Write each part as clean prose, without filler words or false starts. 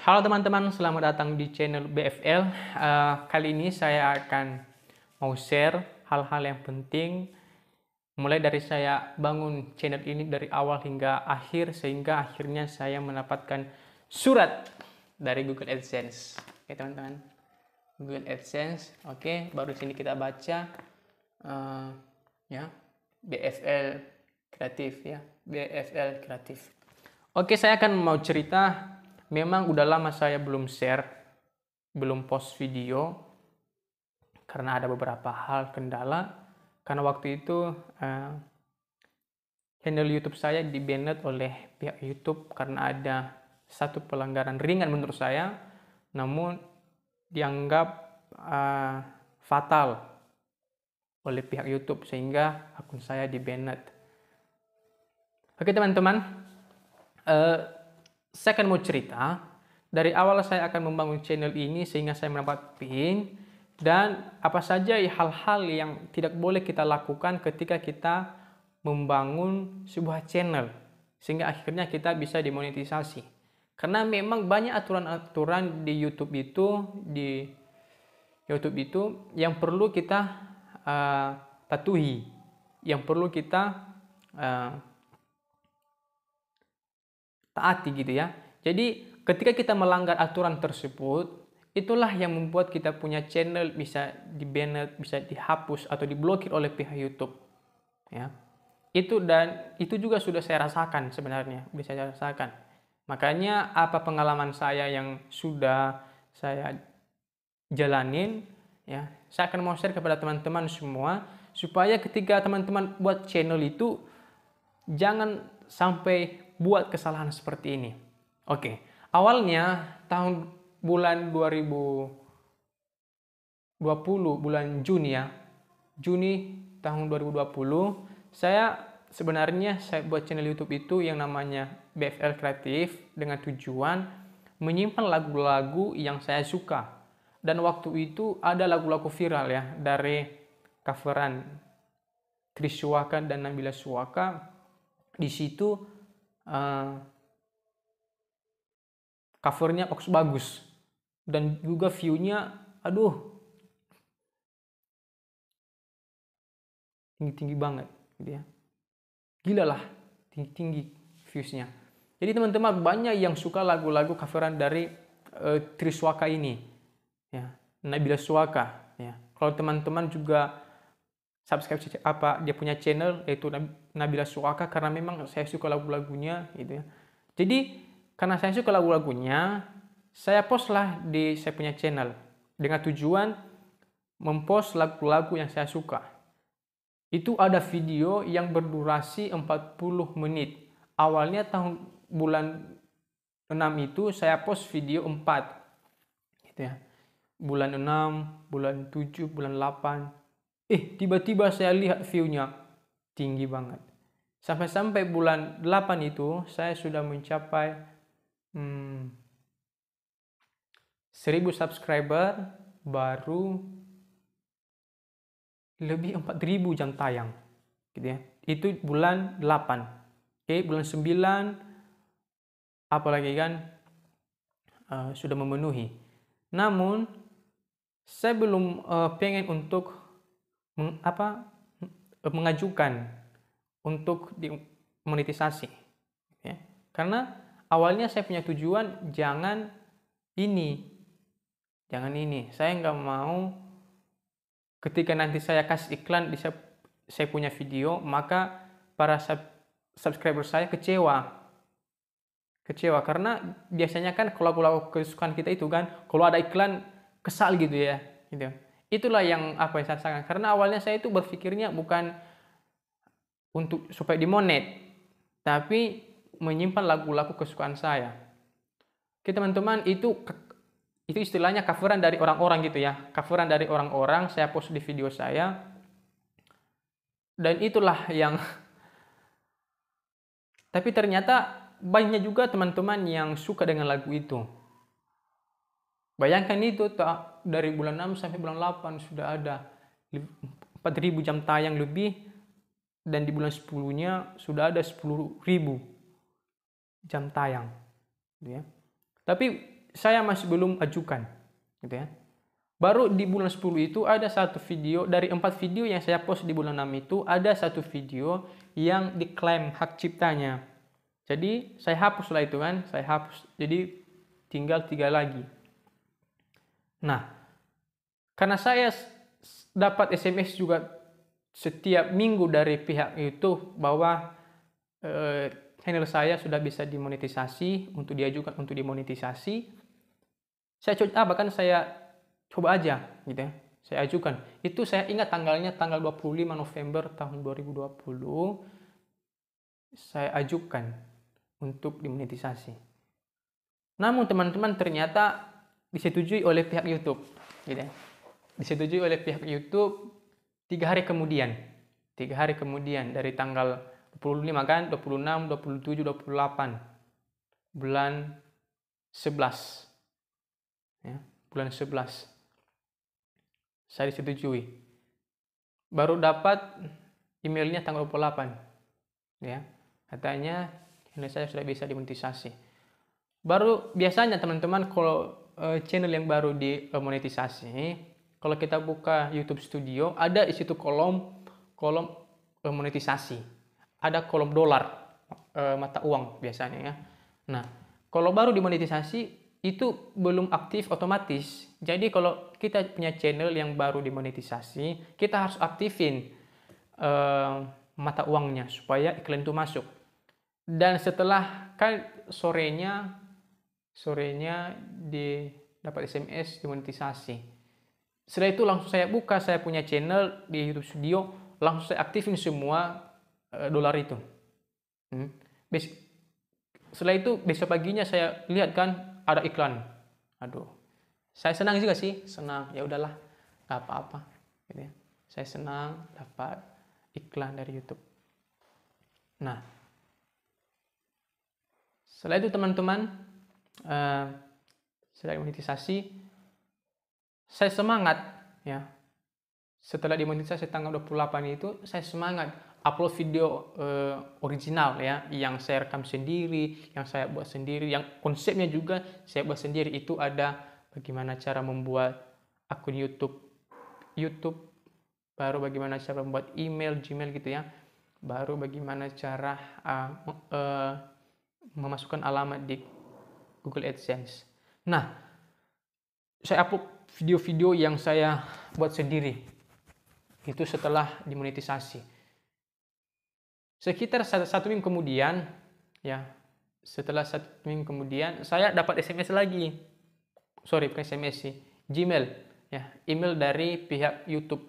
Halo teman-teman, selamat datang di channel BFL. Kali ini saya akan mau share hal-hal yang penting, mulai dari saya bangun channel ini dari awal hingga akhir, sehingga akhirnya saya mendapatkan surat dari Google AdSense. Oke teman-teman, Google AdSense. Oke, baru sini kita baca ya, BFL Kreatif ya, BFL Kreatif. Oke, saya akan mau cerita. Memang udah lama saya belum share, belum post video karena ada beberapa hal kendala. Karena waktu itu channel YouTube saya di-banned oleh pihak YouTube karena ada satu pelanggaran ringan menurut saya, namun dianggap fatal oleh pihak YouTube sehingga akun saya di-banned. Oke teman-teman, saya akan mau cerita. Dari awal saya akan membangun channel ini sehingga saya mendapat PIN, dan apa saja hal-hal yang tidak boleh kita lakukan ketika kita membangun sebuah channel sehingga akhirnya kita bisa dimonetisasi. Karena memang banyak aturan-aturan di YouTube itu yang perlu kita patuhi, yang perlu kita taati gitu ya. Jadi ketika kita melanggar aturan tersebut, itulah yang membuat kita punya channel bisa di-banned, bisa dihapus atau diblokir oleh pihak YouTube. Ya. Itu juga sudah saya rasakan sebenarnya, bisa saya rasakan. Makanya apa pengalaman saya yang sudah saya jalanin ya, saya akan mau share kepada teman-teman semua supaya ketika teman-teman buat channel itu jangan sampai buat kesalahan seperti ini. Oke, awalnya bulan 2020, bulan Juni ya. Juni tahun 2020, saya buat channel YouTube itu yang namanya BFL Kreatif dengan tujuan menyimpan lagu-lagu yang saya suka. Dan waktu itu ada lagu-lagu viral ya dari coveran Triswaka dan Nabila Suwaka. Di situ covernya bagus dan juga view-nya tinggi-tinggi banget gitu ya. Gila lah, tinggi-tinggi views-nya. Jadi teman-teman banyak yang suka lagu-lagu coveran dari Triswaka ini ya, Nabila Suwaka ya. Kalau teman-teman juga subscribe dia punya channel yaitu Nabila Suwaka, karena memang saya suka lagu-lagunya gitu ya. Jadi karena saya suka lagu-lagunya, saya post lah di saya punya channel dengan tujuan mempost lagu-lagu yang saya suka. Itu ada video yang berdurasi 40 menit. Awalnya bulan 6 itu saya post video 4 gitu ya. Bulan 6, bulan 7, bulan 8. Tiba-tiba saya lihat view-nya tinggi banget. Sampai-sampai bulan 8 itu saya sudah mencapai 1000 subscriber, baru lebih 4000 jam tayang gitu ya. Itu bulan 8. Oke, bulan 9 apalagi kan sudah memenuhi. Namun saya belum pengen untuk mengajukan untuk dimonetisasi ya. Karena awalnya saya punya tujuan jangan ini, saya nggak mau ketika nanti saya kasih iklan di saya punya video, maka para subscriber saya kecewa karena biasanya kan kalau lagu kesukaan kita itu kan kalau ada iklan kesal gitu ya gitu. Itulah yang saya rasakan, karena awalnya saya itu berpikirnya bukan untuk supaya dimonet, tapi menyimpan lagu-lagu kesukaan saya. Oke teman-teman, itu istilahnya coveran dari orang-orang gitu ya. Coveran dari orang-orang saya post di video saya. Dan itulah yang tapi ternyata banyak juga teman-teman yang suka dengan lagu itu. Bayangkan itu dari bulan 6 sampai bulan 8 sudah ada 4000 jam tayang lebih, dan di bulan 10-nya sudah ada 10.000 jam tayang. Ya. Tapi saya masih belum ajukan, gitu ya. Baru di bulan 10 itu ada satu video, dari 4 video yang saya post di bulan 6 itu, ada satu video yang diklaim hak ciptanya. Jadi saya hapus lah itu kan, saya hapus. Jadi tinggal 3 lagi. Nah, karena saya dapat SMS juga setiap minggu dari pihak YouTube bahwa channel saya sudah bisa dimonetisasi, untuk diajukan untuk dimonetisasi. Saya bahkan saya coba aja gitu ya. Saya ajukan. Itu saya ingat tanggalnya, tanggal 25 November tahun 2020. Saya ajukan untuk dimonetisasi. Namun teman-teman ternyata disetujui oleh pihak YouTube, gitu ya. Disetujui oleh pihak YouTube 3 hari kemudian. 3 hari kemudian dari tanggal 25 kan, 26, 27, 28. Bulan 11. Ya, bulan 11. Saya disetujui. Baru dapat emailnya tanggal 28. Ya. Katanya channel saya sudah bisa dimonetisasi. Baru biasanya teman-teman kalau channel yang baru dimonetisasi, kalau kita buka YouTube Studio, ada di situ kolom monetisasi. Ada kolom dolar, mata uang biasanya ya. Nah, kalau baru dimonetisasi itu belum aktif otomatis. Jadi kalau kita punya channel yang baru dimonetisasi, kita harus aktifin mata uangnya supaya iklan itu masuk. Dan setelah kan sorenya dapat SMS dimonetisasi. Setelah itu langsung saya buka, saya punya channel di YouTube Studio, langsung saya aktifin semua dolar itu. Setelah itu besok paginya saya lihat kan ada iklan. Aduh, saya senang juga sih, senang. Ya udahlah, nggak apa-apa. Gitu ya. Saya senang dapat iklan dari YouTube. Nah, setelah itu teman-teman, setelah monetisasi, saya semangat ya. Setelah dimonetisasi tanggal 28 itu, saya semangat upload video original ya, yang saya rekam sendiri, yang saya buat sendiri, yang konsepnya juga saya buat sendiri. Itu ada bagaimana cara membuat akun YouTube, baru bagaimana cara membuat email Gmail gitu ya, baru bagaimana cara memasukkan alamat di Google AdSense. Nah, saya upload video-video yang saya buat sendiri itu setelah dimonetisasi. Sekitar 1 minggu kemudian, ya, setelah 1 minggu kemudian, saya dapat SMS lagi. Sorry, bukan SMS sih, Gmail, ya, email dari pihak YouTube,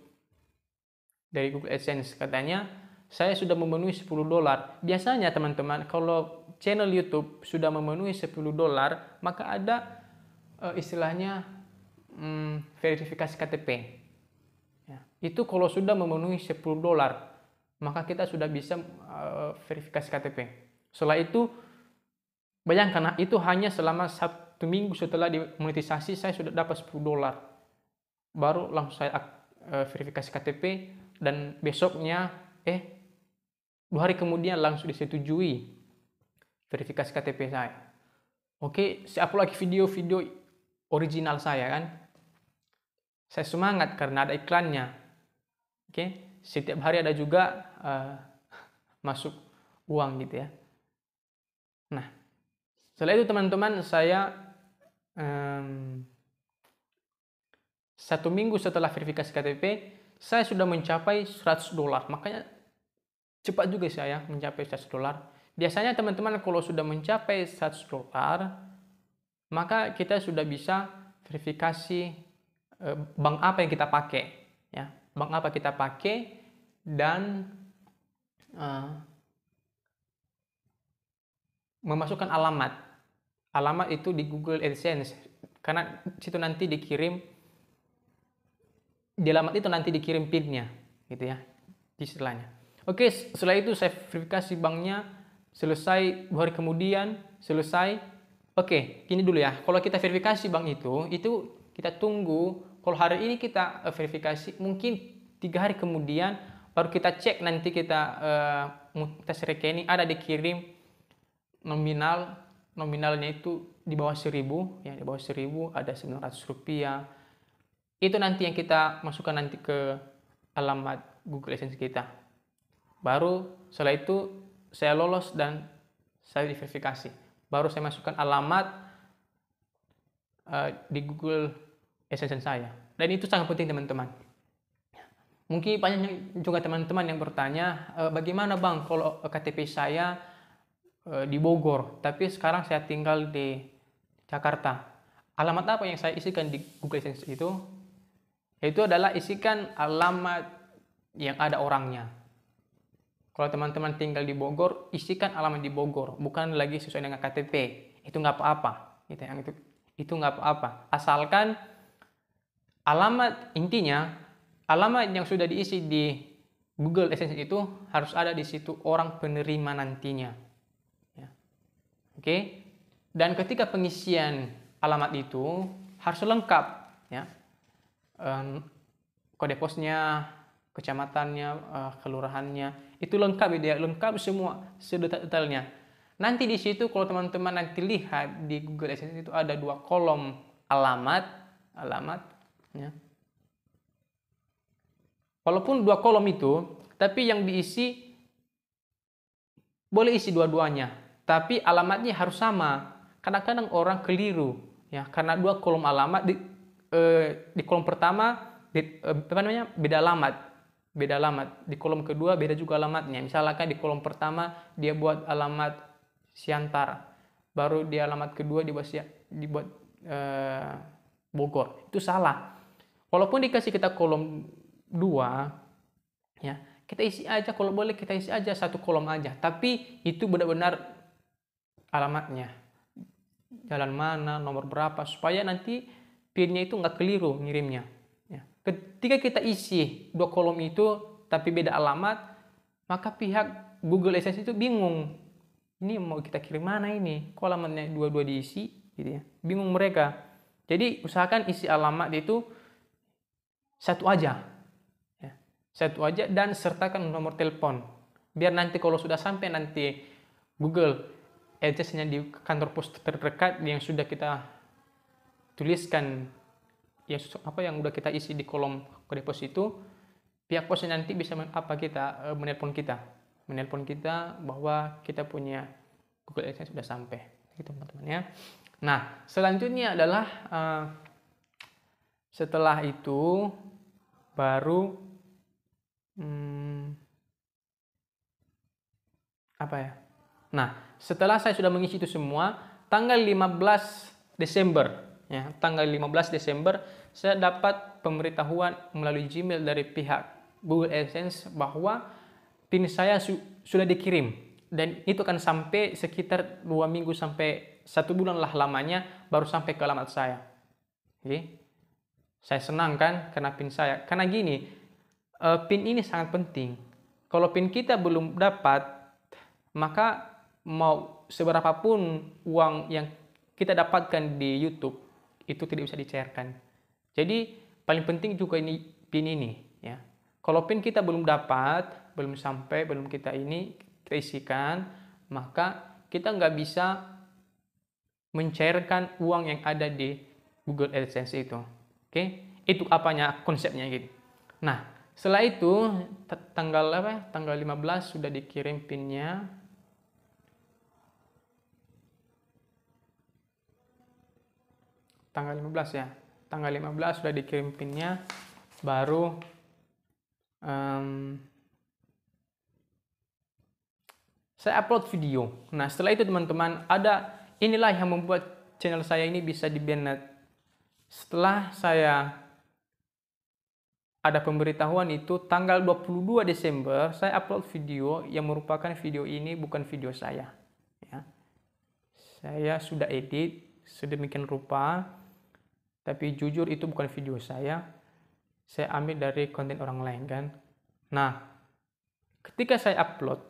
dari Google AdSense. Katanya, saya sudah memenuhi $10. Biasanya teman-teman, kalau channel YouTube sudah memenuhi $10, maka ada istilahnya verifikasi KTP. Ya, itu kalau sudah memenuhi $10, maka kita sudah bisa verifikasi KTP. Setelah itu, bayangkan itu hanya selama 1 minggu setelah dimonetisasi saya sudah dapat $10. Baru langsung saya verifikasi KTP dan besoknya 2 hari kemudian langsung disetujui verifikasi KTP saya. Oke, saya upload lagi video-video original saya kan. Saya semangat karena ada iklannya. Oke. Setiap hari ada juga masuk uang gitu ya. Nah, setelah itu teman-teman, saya 1 minggu setelah verifikasi KTP, saya sudah mencapai $100. Makanya cepat juga saya mencapai $100. Biasanya teman-teman kalau sudah mencapai $100, maka kita sudah bisa verifikasi bank apa yang kita pakai. Ya, bank apa kita pakai dan memasukkan alamat itu di Google AdSense, karena situ nanti dikirim, di alamat itu nanti dikirim PIN-nya gitu ya, istilahnya. Oke, setelah itu saya verifikasi banknya, selesai 2 hari kemudian, selesai. Oke, gini dulu ya, kalau kita verifikasi bank itu kita tunggu. Kalau hari ini kita verifikasi, mungkin 3 hari kemudian baru kita cek, nanti kita tes rekening ada dikirim nominal nominalnya itu di bawah 1.000, ya di bawah 1.000 ada Rp900. Itu nanti yang kita masukkan nanti ke alamat Google AdSense kita. Baru setelah itu saya lolos dan saya diverifikasi. Baru saya masukkan alamat di Google AdSense saya. Dan itu sangat penting teman-teman. Mungkin banyak juga teman-teman yang bertanya, bagaimana Bang kalau KTP saya di Bogor, tapi sekarang saya tinggal di Jakarta. Alamat apa yang saya isikan di Google AdSense itu? Itu adalah isikan alamat yang ada orangnya. Kalau teman-teman tinggal di Bogor, isikan alamat di Bogor, bukan lagi sesuai dengan KTP. Itu nggak apa-apa. Itu nggak apa-apa. Asalkan alamat, intinya alamat yang sudah diisi di Google AdSense itu harus ada di situ orang penerima nantinya. Ya. Oke. Dan ketika pengisian alamat itu harus lengkap, ya. Kode posnya, kecamatannya, kelurahannya, itu lengkap ya, lengkap semua sedetail-detailnya. Nanti di situ kalau teman-teman nanti lihat di Google AdSense itu ada 2 kolom alamat, ya. Walaupun 2 kolom itu, tapi yang diisi boleh isi dua-duanya, tapi alamatnya harus sama. Kadang-kadang orang keliru, ya, karena 2 kolom alamat di kolom pertama beda alamat, di kolom kedua beda juga alamatnya. Misalkan di kolom pertama dia buat alamat Siantar, baru di alamat kedua dibuat Bogor. Itu salah. Walaupun dikasih kita kolom 2, ya, kita isi aja, kalau boleh kita isi aja 1 kolom aja, tapi itu benar-benar alamatnya, jalan mana, nomor berapa, supaya nanti PIN-nya itu nggak keliru ngirimnya. Ya. Ketika kita isi 2 kolom itu tapi beda alamat, maka pihak Google AdSense itu bingung. Ini mau kita kirim mana ini? Kok alamatnya dua-dua diisi? Gitu ya. Bingung mereka. Jadi usahakan isi alamat itu 1 aja. Ya. 1 aja dan sertakan nomor telepon. Biar nanti kalau sudah sampai nanti Google AdSense-nya di kantor pos terdekat yang sudah kita tuliskan yang udah kita isi di kolom kode pos itu, pihak posnya nanti bisa menelpon kita bahwa kita punya Google AdSense sudah sampai, gitu teman-teman ya. Nah, selanjutnya adalah setelah itu baru Nah, setelah saya sudah mengisi itu semua, tanggal 15 Desember ya, tanggal 15 Desember saya dapat pemberitahuan melalui Gmail dari pihak Google AdSense bahwa PIN saya sudah dikirim, dan itu akan sampai sekitar 2 minggu sampai 1 bulan lah lamanya baru sampai ke alamat saya. Oke. Saya senang kan karena PIN saya. Karena gini, PIN ini sangat penting. Kalau PIN kita belum dapat, maka mau seberapapun uang yang kita dapatkan di YouTube itu tidak bisa dicairkan. Jadi paling penting juga ini PIN ini ya. Kalau PIN kita belum dapat, belum sampai, belum kita isikan, maka kita nggak bisa mencairkan uang yang ada di Google AdSense itu. Oke, itu apanya konsepnya gitu. Nah, setelah itu tanggal 15 sudah dikirim PIN-nya. Tanggal 15 ya. Tanggal 15 sudah dikirim PIN-nya, baru saya upload video. Nah, setelah itu teman-teman, inilah yang membuat channel saya ini bisa di-banned. Setelah saya ada pemberitahuan itu tanggal 22 Desember, saya upload video yang merupakan video ini bukan video saya. Ya. Saya sudah edit sedemikian rupa, tapi jujur itu bukan video saya. Saya ambil dari konten orang lain kan. Nah, ketika saya upload,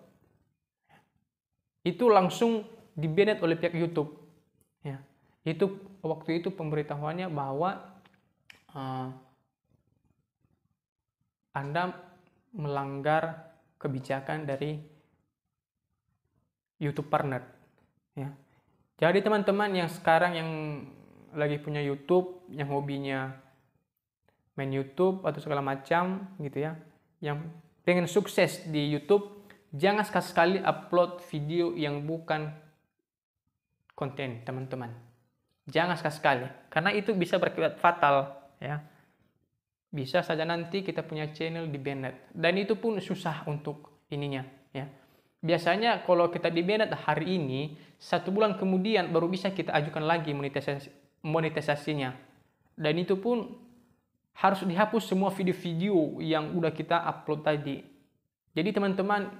itu langsung di-banned oleh pihak YouTube. Ya. Itu waktu itu pemberitahuannya bahwa Anda melanggar kebijakan dari YouTube partner. Ya. Jadi teman-teman yang sekarang yang lagi punya YouTube, yang hobinya main YouTube atau segala macam gitu ya, yang pengen sukses di YouTube, jangan sekali-sekali upload video yang bukan konten teman-teman. Jangan sekali-sekali, karena itu bisa berakibat fatal ya. Bisa saja nanti kita punya channel di banned, dan itu pun susah untuk ininya ya. Biasanya kalau kita di banned hari ini, 1 bulan kemudian baru bisa kita ajukan lagi monetisasinya. Dan itu pun harus dihapus semua video-video yang udah kita upload tadi. Jadi teman-teman,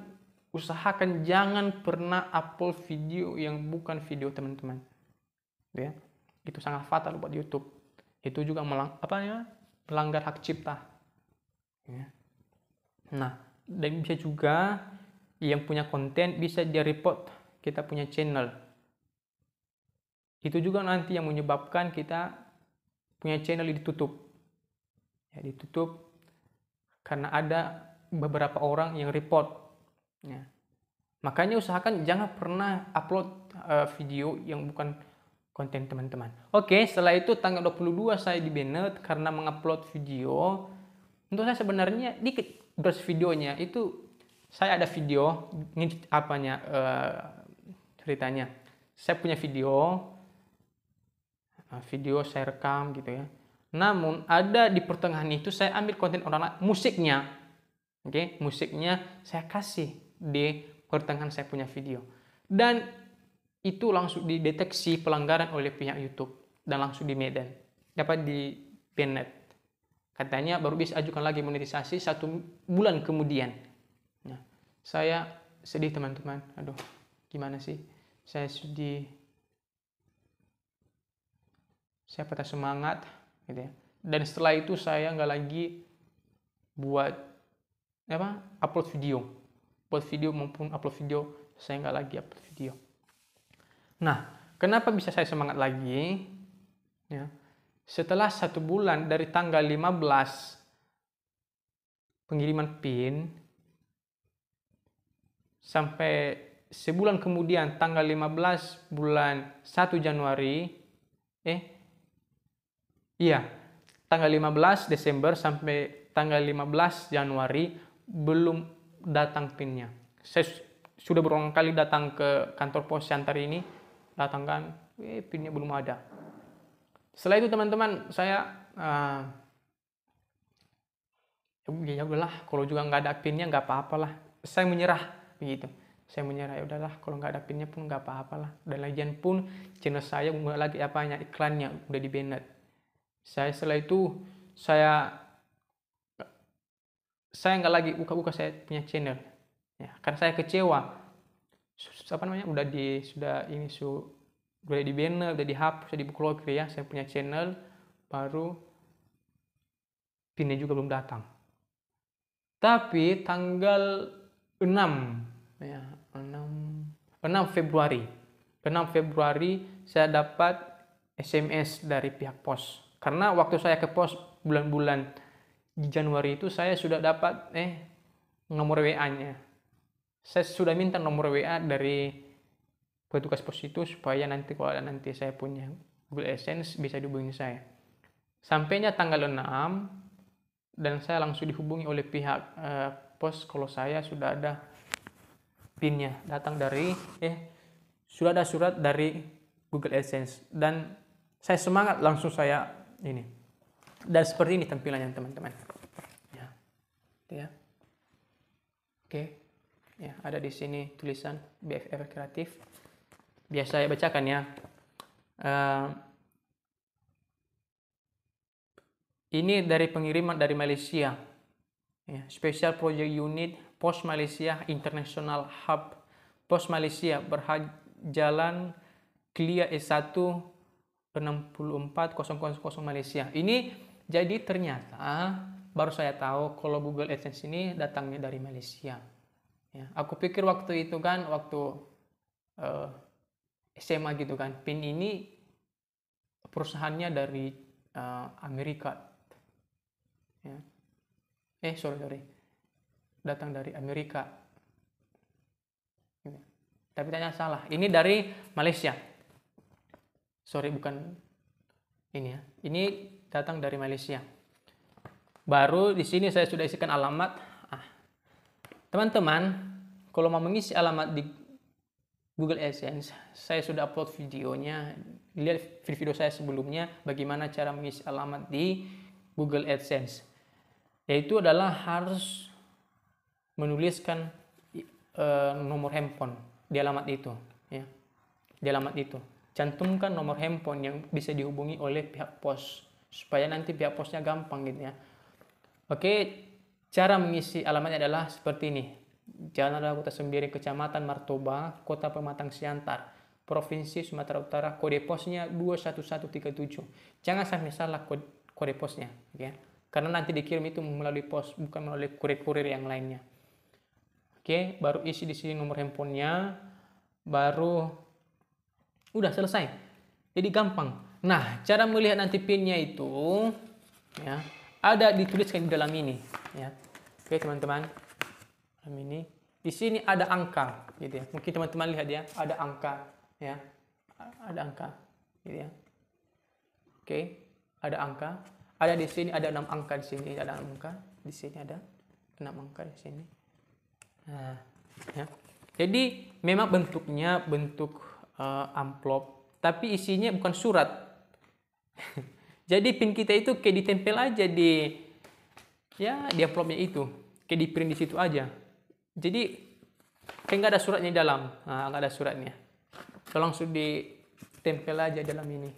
usahakan jangan pernah upload video yang bukan video teman-teman. Ya. Itu sangat fatal buat YouTube. Itu juga melanggar hak cipta. Ya. Nah, dan bisa juga yang punya konten bisa dia report kita punya channel. Itu juga nanti yang menyebabkan kita punya channel ditutup. Ya, ditutup karena ada beberapa orang yang report. Ya. Makanya usahakan jangan pernah upload video yang bukan konten teman-teman. Oke, setelah itu tanggal 22 saya di banned karena mengupload video. Untuk saya sebenarnya dikit durasi videonya itu. Saya ada video, ini ceritanya. Saya punya video saya rekam gitu ya. Namun ada di pertengahan itu saya ambil konten orang lain, musiknya. Oke, musiknya saya kasih di pertengahan saya punya video. Dan itu langsung dideteksi pelanggaran oleh pihak YouTube dan langsung dapat di banned. Katanya baru bisa ajukan lagi monetisasi 1 bulan kemudian. Nah, saya sedih teman-teman. Aduh, gimana sih? Saya sedih. Saya patah semangat, gitu ya. Dan setelah itu saya nggak lagi buat upload video. Buat video maupun upload video, saya nggak lagi upload video. Nah, kenapa bisa saya semangat lagi? Ya, setelah 1 bulan dari tanggal 15 pengiriman PIN sampai sebulan kemudian tanggal 15 bulan 1 Januari tanggal 15 Desember sampai tanggal 15 Januari belum datang PIN-nya. Saya sudah berulang kali datang ke kantor pos Siantar ini, datangkan PIN-nya belum ada. Setelah itu teman-teman saya ya udahlah, kalau juga nggak ada PIN-nya nggak apa-apalah. Saya menyerah begitu. Saya menyerah, ya udahlah, kalau nggak ada PIN-nya pun nggak apa-apalah. Dan lagian pun channel saya mulai lagi iklannya udah di banned. Setelah itu saya nggak lagi buka-buka saya punya channel. Ya, karena saya kecewa. Udah di banned, udah dihapus, udah diblokir ya. Saya punya channel baru PIN-nya juga belum datang. Tapi tanggal 6 Februari saya dapat SMS dari pihak pos. Karena waktu saya ke pos bulan-bulan di Januari itu saya sudah dapat nomor WA-nya. Saya sudah minta nomor WA dari petugas pos itu supaya nanti kalau ada saya punya Google AdSense bisa dihubungi saya. Sampainya tanggal 6 dan saya langsung dihubungi oleh pihak pos kalau saya sudah ada PIN-nya datang dari sudah ada surat dari Google AdSense, dan saya semangat langsung saya ini. Dan seperti ini tampilannya teman-teman. Ya. Oke. Ya, ada di sini tulisan BFF Kreatif. Biasa saya bacakan ya. Ini dari pengiriman dari Malaysia. Ya, Special Project Unit Pos Malaysia International Hub. Pos Malaysia Jalan Klia S1 64000 Malaysia. Ini jadi ternyata baru saya tahu kalau Google AdSense ini datangnya dari Malaysia. Ya, aku pikir waktu itu kan waktu SMA gitu kan, PIN ini perusahaannya dari Amerika. Ya. Sorry. Datang dari Amerika. Tapi ternyata salah. Ini dari Malaysia. Sorry, bukan ini ya. Ini datang dari Malaysia. Baru di sini saya sudah isikan alamat. Teman-teman, kalau mau mengisi alamat di Google AdSense, saya sudah upload videonya. Lihat video saya sebelumnya bagaimana cara mengisi alamat di Google AdSense. Yaitu adalah harus menuliskan nomor handphone di alamat itu, ya. Di alamat itu cantumkan nomor handphone yang bisa dihubungi oleh pihak pos supaya nanti pihak posnya gampang gitu ya. Oke, cara mengisi alamatnya adalah seperti ini. Jalan Raya Kota Sembiring, Kecamatan Martoba, Kota Pematang Siantar, Provinsi Sumatera Utara, kode posnya 21137. Jangan sampai salah kode posnya, ya. Karena nanti dikirim itu melalui pos, bukan melalui kurir-kurir yang lainnya. Oke, baru isi di sini nomor handphonenya, baru udah selesai. Jadi gampang. Nah, cara melihat nanti pinnya itu, ya, ada dituliskan di dalam ini, ya. Oke, teman-teman. Dalam ini, di sini ada angka, gitu ya. Mungkin teman-teman lihat ya, ada angka, ya. Ada angka, gitu ya. Oke, ada angka. Ada di sini ada 6 angka di sini, ada 6 angka. Di sini ada 6 angka di sini. Nah, ya. Jadi memang bentuknya bentuk amplop, tapi isinya bukan surat. Jadi pin kita itu kayak ditempel aja di amplopnya itu, kayak di print di situ aja. Jadi kayak nggak ada suratnya di dalam, nggak ada suratnya. So, langsung ditempel aja dalam ini.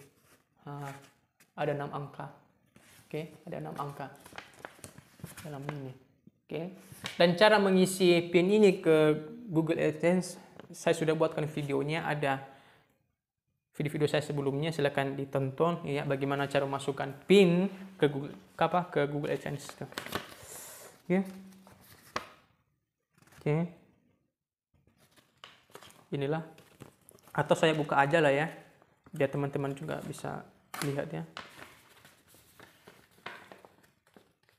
Ada 6 angka, oke, ada 6 angka dalam ini, oke. Dan cara mengisi pin ini ke Google AdSense, saya sudah buatkan videonya, ada video-video saya sebelumnya, silahkan ditonton ya, bagaimana cara masukkan pin ke Google AdSense. Oke. Oke. Inilah, atau saya buka aja lah ya, biar teman-teman juga bisa lihat ya.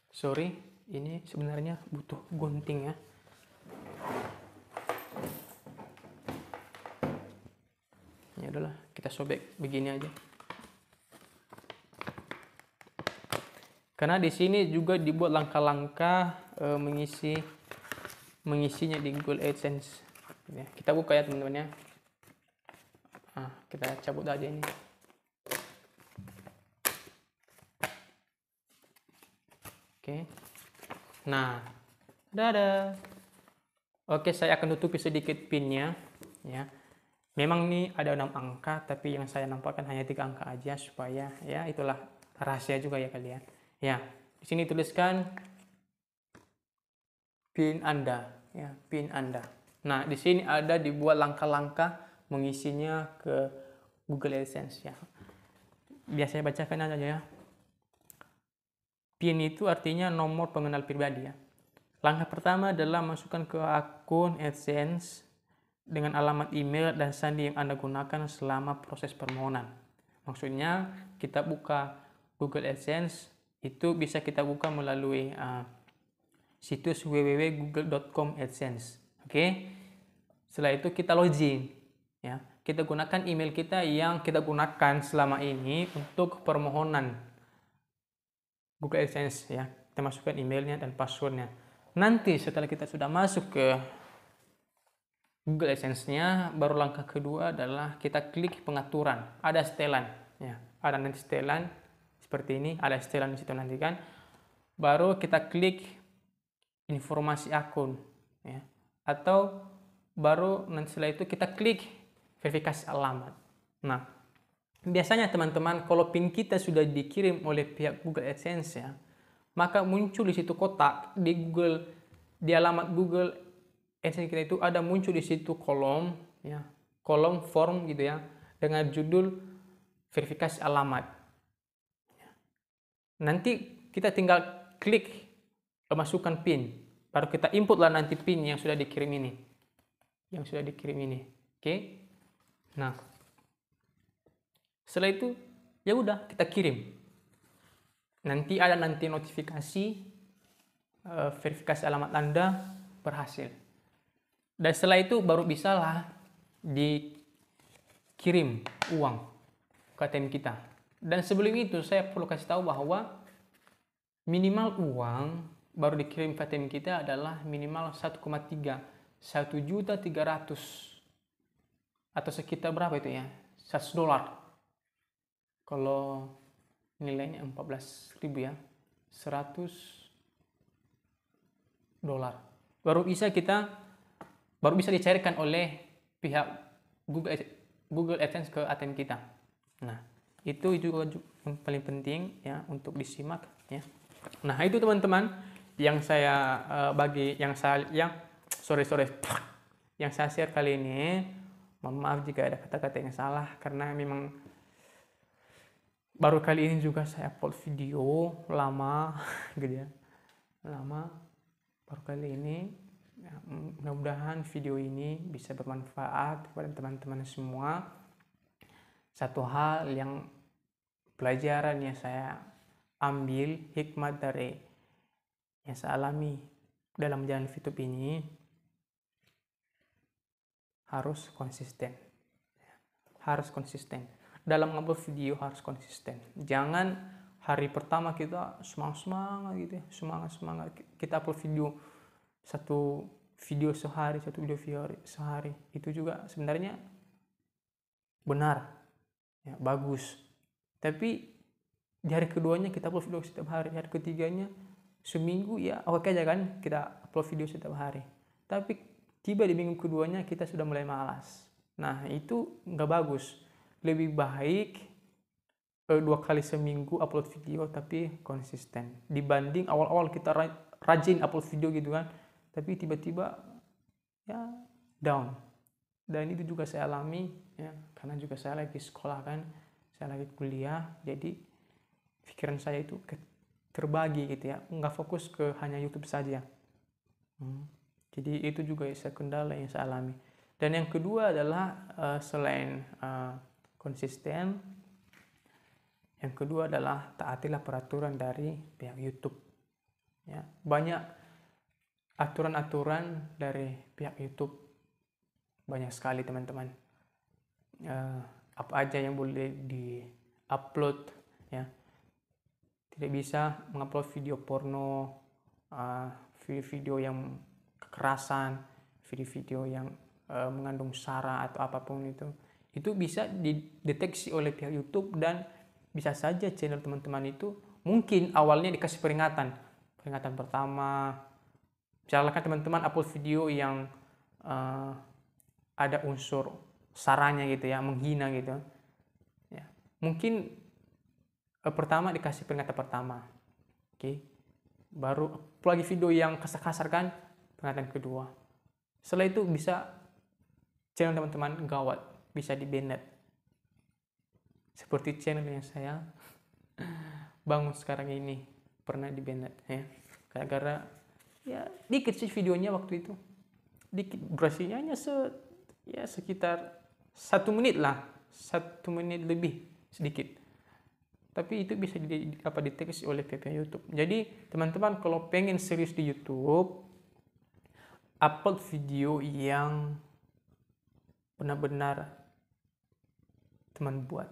Sorry, ini sebenarnya butuh gunting ya. Ya udahlah, kita sobek begini aja. Karena di sini juga dibuat langkah-langkah mengisinya di Google AdSense. Ya, kita buka ya teman-teman ya. Kita cabut aja ini. Oke. Nah, dadah. Oke, saya akan tutupi sedikit pinnya ya. Memang ini ada 6 angka, tapi yang saya nampakkan hanya 3 angka aja supaya ya itulah rahasia juga ya kalian. Ya, di sini tuliskan PIN Anda, ya, PIN Anda. Nah, di sini ada dibuat langkah-langkah mengisinya ke Google AdSense ya. Biar saya bacakan aja ya. PIN itu artinya nomor pengenal pribadi ya. Langkah pertama adalah masukkan ke akun AdSense dengan alamat email dan sandi yang Anda gunakan selama proses permohonan. Maksudnya kita buka Google AdSense itu bisa kita buka melalui situs www.google.com AdSense. Oke. Setelah itu kita login ya. Kita gunakan email kita yang kita gunakan selama ini untuk permohonan Google AdSense ya. Kita masukkan emailnya dan passwordnya. Nanti setelah kita sudah masuk ke Google AdSense-nya, baru langkah kedua adalah kita klik pengaturan. Ada setelan, ya. Ada nanti setelan seperti ini, ada setelan di situ nanti kan. Baru kita klik informasi akun, ya. Atau baru nanti setelah itu kita klik verifikasi alamat. Nah, biasanya teman-teman kalau PIN kita sudah dikirim oleh pihak Google AdSense ya, maka muncul di situ kotak di alamat Google AdSense kita itu ada muncul di situ kolom ya, kolom form gitu ya, dengan judul verifikasi alamat. Nanti kita tinggal klik masukkan PIN, baru kita input lah nanti PIN yang sudah dikirim ini, oke. Nah, setelah itu ya udah kita kirim. Nanti ada notifikasi verifikasi alamat Anda berhasil. Dan setelah itu baru bisalah dikirim uang ke ATM kita. Dan sebelum itu saya perlu kasih tahu bahwa minimal uang baru dikirim ke ATM kita adalah minimal 1,3, 1.300.000 atau sekitar berapa itu ya? $100. Kalau nilainya 14.000 ya, $100 baru bisa dicairkan oleh pihak Google AdSense ke ATM kita. Nah, itu juga yang paling penting ya untuk disimak ya. Nah, itu teman-teman yang saya yang saya share kali ini. Mohon maaf jika ada kata-kata yang salah karena memang baru kali ini juga saya upload video lama gitu ya. Lama baru kali ini. Ya, mudah-mudahan video ini bisa bermanfaat kepada teman-teman semua. Satu hal yang pelajaran yang saya ambil hikmat dari yang saya alami dalam menjalani YouTube ini, harus konsisten. Dalam ngupload video harus konsisten. Jangan hari pertama kita semangat gitu ya, semangat kita upload video satu video sehari. Itu juga sebenarnya benar ya, bagus. Tapi di hari keduanya kita upload video setiap hari, hari ketiganya seminggu ya oke aja kan kita upload video setiap hari. Tapi tiba di minggu keduanya kita sudah mulai malas. Nah, itu nggak bagus. Lebih baik 2 kali seminggu upload video tapi konsisten. Dibanding awal-awal kita rajin upload video gitu kan, tapi tiba-tiba ya down. Dan itu juga saya alami ya, karena juga saya lagi sekolah kan, saya lagi kuliah, jadi pikiran saya itu terbagi gitu ya, nggak fokus ke hanya YouTube saja. Jadi itu juga kendala yang saya alami. Dan yang kedua adalah selain konsisten, yang kedua adalah taatilah peraturan dari pihak YouTube. Ya, banyak aturan-aturan dari pihak YouTube, banyak sekali teman-teman. Apa aja yang boleh di-upload ya. Tidak bisa mengupload video porno, video-video yang kekerasan, video-video yang mengandung sara atau apapun itu bisa dideteksi oleh pihak YouTube, dan bisa saja channel teman-teman itu mungkin awalnya dikasih peringatan pertama. Misalkan teman-teman upload video yang ada unsur saranya gitu ya, menghina gitu ya, mungkin pertama dikasih peringatan pertama, oke. Baru lagi video yang kasar-kasar kan, peringatan kedua. Setelah itu bisa channel teman-teman gawat, bisa di-banned. Seperti channel yang saya bangun sekarang ini pernah di-banned ya, gara-gara ya dikit sih videonya waktu itu, dikit, durasinya hanya sekitar 1 menit lah, 1 menit lebih sedikit, tapi itu bisa dideteksi oleh pihak YouTube. Jadi teman-teman kalau pengen serius di YouTube, upload video yang benar-benar teman buat,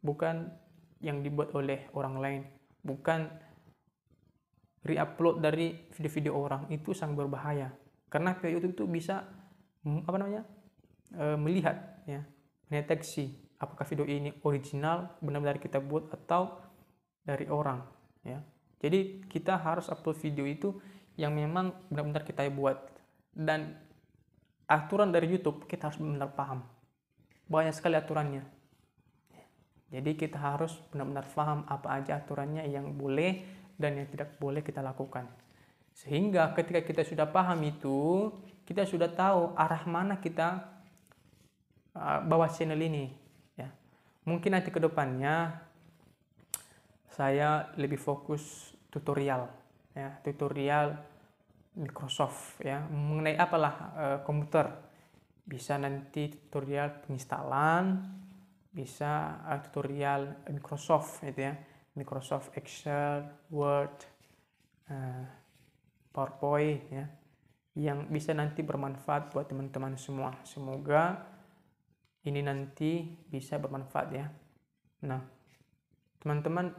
bukan yang dibuat oleh orang lain, bukan re-upload dari video-video orang. Itu sangat berbahaya karena pihak YouTube itu bisa melihat ya, mendeteksi apakah video ini original, benar-benar kita buat atau dari orang ya. Jadi kita harus upload video itu yang memang benar-benar kita buat. Dan aturan dari YouTube kita harus benar-benar paham, banyak sekali aturannya. Jadi kita harus benar-benar paham apa aja aturannya yang boleh dan yang tidak boleh kita lakukan. Sehingga ketika kita sudah paham itu, kita sudah tahu arah mana kita bawa channel ini ya. Mungkin nanti ke depannya saya lebih fokus tutorial ya, tutorial Microsoft ya, mengenai komputer. Bisa nanti tutorial penginstalan, bisa tutorial Microsoft gitu ya, Microsoft Excel, Word, PowerPoint ya, yang bisa nanti bermanfaat buat teman-teman semua. Semoga ini nanti bisa bermanfaat ya. Nah, teman-teman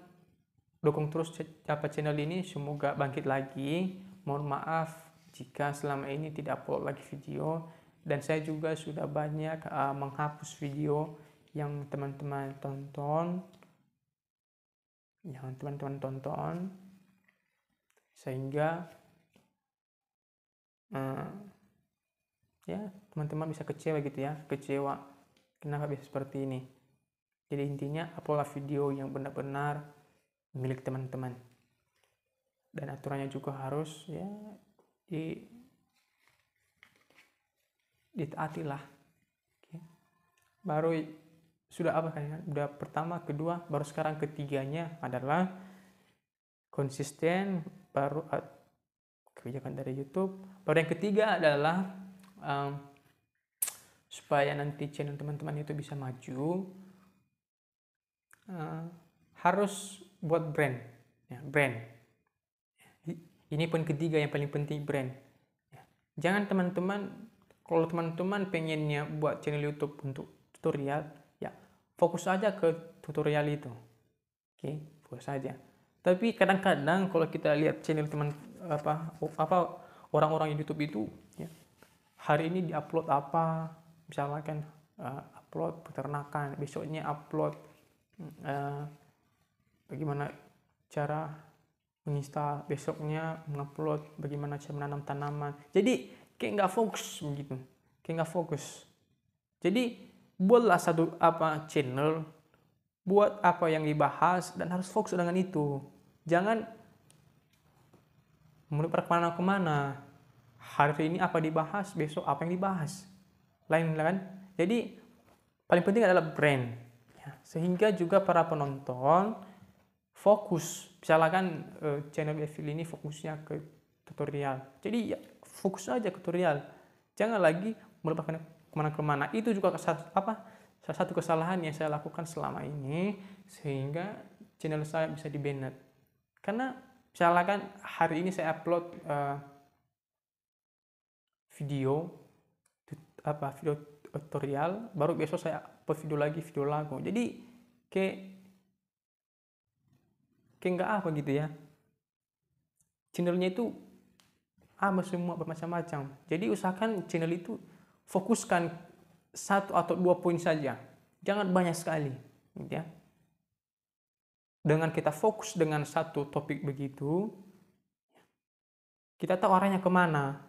dukung terus channel ini, semoga bangkit lagi. Mohon maaf jika selama ini tidak upload lagi video, dan saya juga sudah banyak menghapus video yang teman-teman tonton, sehingga ya teman-teman bisa kecewa gitu ya, kenapa bisa seperti ini. Jadi intinya upload video yang benar-benar milik teman-teman, dan aturannya juga harus ya ditaati lah. Oke. Baru sudah apa kan? Udah pertama, kedua, baru sekarang ketiganya adalah konsisten, baru kebijakan dari YouTube. Baru yang ketiga adalah supaya nanti channel teman-teman itu bisa maju, harus buat brand, ya, brand. Ini poin ketiga yang paling penting, brand. Ya. Jangan teman-teman, kalau teman-teman pengennya buat channel YouTube untuk tutorial, ya fokus aja ke tutorial itu. Oke, fokus aja. Tapi kadang-kadang kalau kita lihat channel orang-orang YouTube itu, ya, hari ini diupload apa, misalkan upload peternakan, besoknya upload bagaimana cara menginstal, besoknya mengupload bagaimana cara menanam tanaman. Jadi kayak nggak fokus begitu, Jadi buatlah satu channel, buat apa yang dibahas dan harus fokus dengan itu. Jangan melebar kemana-kemana. Hari ini apa dibahas, besok apa yang dibahas, lain kan. Jadi paling penting adalah brand, ya. Sehingga juga para penonton fokus. Misalkan channel Evil ini fokusnya ke tutorial, jadi ya fokus aja ke tutorial, jangan lagi melebar kemana-kemana. Itu juga salah satu kesalahan yang saya lakukan selama ini, sehingga channel saya bisa di-banned. Karena misalkan hari ini saya upload video tutorial, baru besok saya upload video lagu. Jadi kayak nggak apa gitu ya. Channelnya itu semua bermacam-macam. Jadi usahakan channel itu fokuskan 1 atau 2 poin saja, jangan banyak sekali, gitu ya. Dengan kita fokus dengan satu topik begitu, kita tahu arahnya kemana.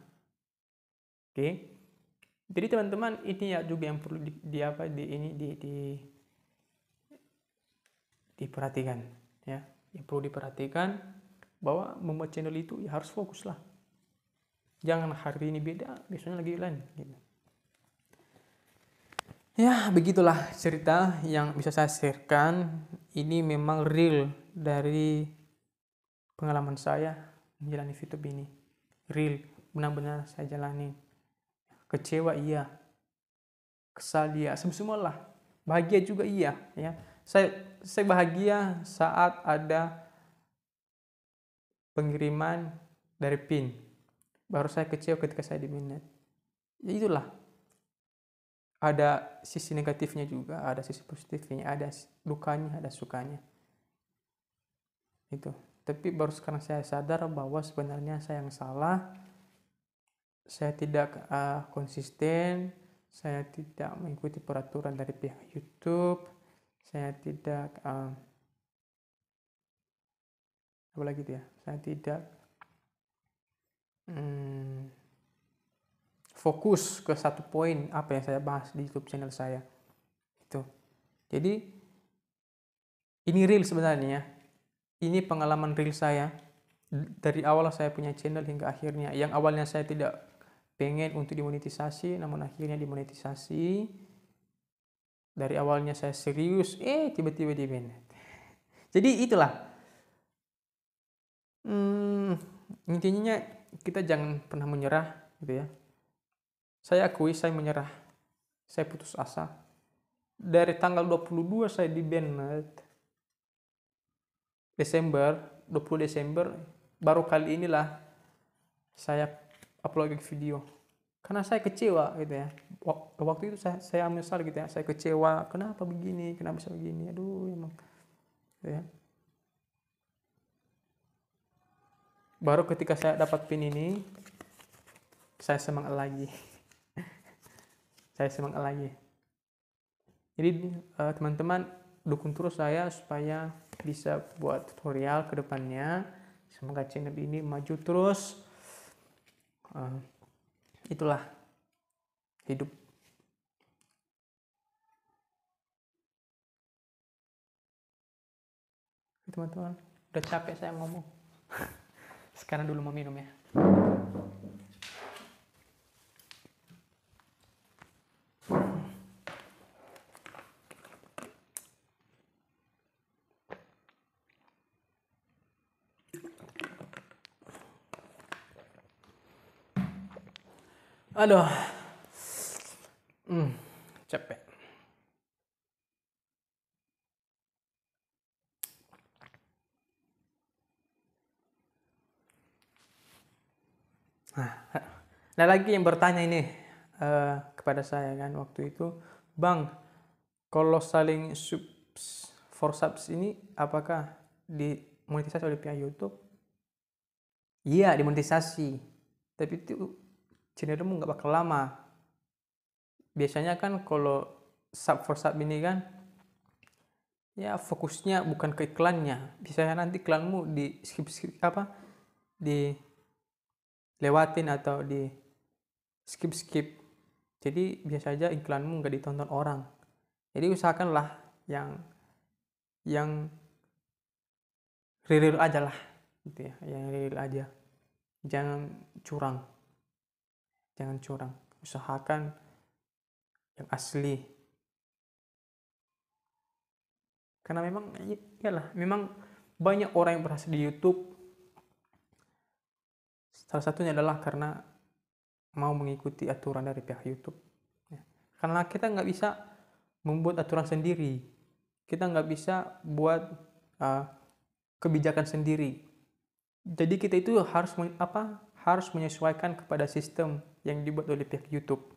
Oke. Jadi teman-teman, ini ya juga yang perlu diperhatikan, ya. Yang perlu diperhatikan bahwa membuat channel itu ya harus fokus lah. Jangan hari ini beda, besoknya lagi lain, gitu. Ya, begitulah cerita yang bisa saya sharekan. Ini memang real dari pengalaman saya menjalani YouTube ini. Real, benar-benar saya jalani. Kecewa iya, kesal iya, semualah. Bahagia juga iya, ya. Saya bahagia saat ada pengiriman dari PIN. Baru saya kecewa ketika saya di-banned. Ya itulah. Ada sisi negatifnya juga, ada sisi positifnya, ada dukanya, ada sukanya. Itu. Tapi baru sekarang saya sadar bahwa sebenarnya saya yang salah. Saya tidak konsisten, saya tidak mengikuti peraturan dari pihak YouTube, saya tidak saya tidak fokus ke satu poin apa yang saya bahas di YouTube channel saya. Itu. Jadi ini real sebenarnya. Ini pengalaman real saya. Dari awal saya punya channel hingga akhirnya. Yang awalnya saya tidak pengen untuk dimonetisasi, namun akhirnya dimonetisasi. Dari awalnya saya serius, tiba-tiba di-banned. Jadi itulah. Intinya kita jangan pernah menyerah, gitu ya. Saya akui saya menyerah. Saya putus asa. Dari tanggal 22 saya di-banned. 20 Desember, baru kali inilah saya upload video. Karena saya kecewa gitu ya. Waktu itu saya menyesal gitu ya. Saya kecewa, kenapa begini, kenapa bisa begini. Aduh, emang gitu ya. Baru ketika saya dapat pin ini, saya semangat lagi. Saya semangat lagi. Jadi teman-teman dukung terus saya supaya bisa buat tutorial ke depannya. Semoga channel ini maju terus. Itulah hidup. Teman-teman, udah capek saya ngomong. Sekarang dulu mau minum ya. Aduh. Capek. Nah, ada lagi yang bertanya ini kepada saya kan waktu itu, Bang, kalau saling for subs ini apakah dimonetisasi oleh pihak YouTube? Iya, dimonetisasi. Tapi itu channelmu nggak bakal lama. Biasanya kan kalau sub for sub ini kan ya fokusnya bukan ke iklannya. Biasanya nanti iklanmu di skip dilewatin atau di skip. Jadi biasa aja iklanmu nggak ditonton orang. Jadi usahakanlah yang real aja lah gitu ya, yang real aja. Jangan curang. Usahakan yang asli. Karena memang banyak orang yang berhasil di YouTube. Salah satunya adalah karena mau mengikuti aturan dari pihak YouTube. Karena kita nggak bisa membuat aturan sendiri. Kita nggak bisa buat kebijakan sendiri. Jadi kita itu harus menyesuaikan kepada sistem yang dibuat oleh pihak YouTube.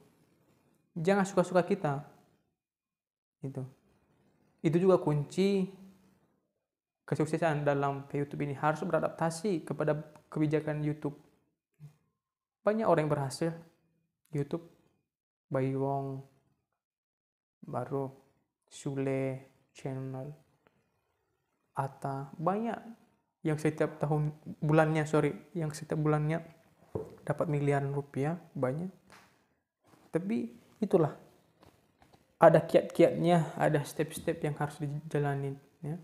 Jangan suka-suka kita. Itu juga kunci kesuksesan dalam YouTube ini, harus beradaptasi kepada kebijakan YouTube. Banyak orang yang berhasil YouTube, Bayi Wong, baru Sule channel, Ata, banyak yang setiap bulannya dapat miliaran rupiah, banyak. Tapi itulah, ada kiat-kiatnya, ada step-step yang harus dijalanin ya.